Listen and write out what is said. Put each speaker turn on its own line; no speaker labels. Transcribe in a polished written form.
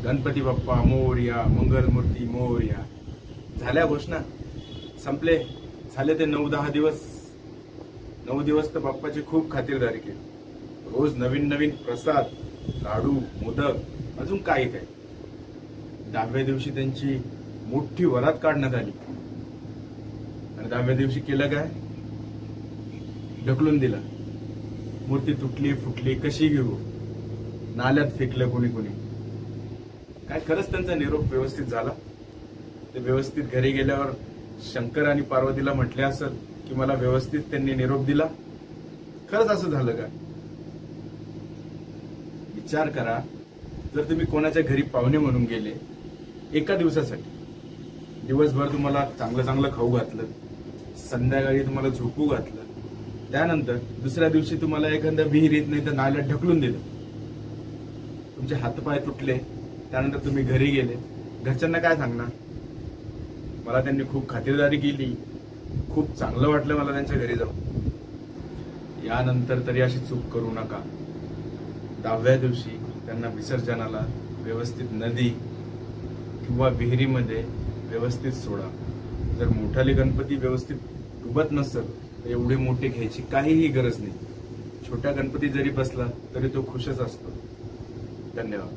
गणपती बाप्पा मोरया, मंगलमूर्ती मोरया. झाल्या घोषणा, संपले. झाले ते 9-10 दिवस. 9 दिवस तर बाप्पाची खूप खातिरदारी केली. रोज नवीन नवीन प्रसाद, लाडू, मोदक, अजून काही काय. 10व्या दिवशी त्यांची मोठी वरात काढण्यात आली आणि 10व्या दिवशी केलं काय, ढकलून दिला. मूर्ती तुटली फुटली कशी घेऊ, नाल्यात फेकलं कोणी कोणी. काय खरंच त्यांचा निरोप व्यवस्थित झाला? ते व्यवस्थित घरी गेल्यावर शंकर आणि पार्वतीला म्हटले असेल की मला व्यवस्थित त्यांनी निरोप दिला? खरंच असं झालं का? विचार करा, जर तुम्ही कोणाच्या घरी पाहुणे म्हणून गेले एका दिवसासाठी, दिवसभर तुम्हाला चांगलं चांगलं खाऊ घातलं, संध्याकाळी तुम्हाला झोपू घातलं, त्यानंतर दुसऱ्या दिवशी तुम्हाला एखाद्या विहिरीत नाही तर नाल्यात ढकलून दिलं, तुमचे हातपाय तुटले, त्यानंतर तुम्ही घरी गेले, घरच्यांना काय सांगणार? मला त्यांनी खूप खातिरदारी केली, खूप चांगलं वाटलं मला त्यांच्या घरी जाऊन. यानंतर तरी अशी चूक करू नका. 10व्या दिवशी त्यांना विसर्जनाला व्यवस्थित नदी किंवा विहिरीमध्ये व्यवस्थित सोडा. जर मोठाले गणपती व्यवस्थित डुबत नसेल तर एवढे मोठे घ्यायची काहीही गरज नाही. छोट्या गणपती जरी बसला तरी तो खुशच असतो. धन्यवाद.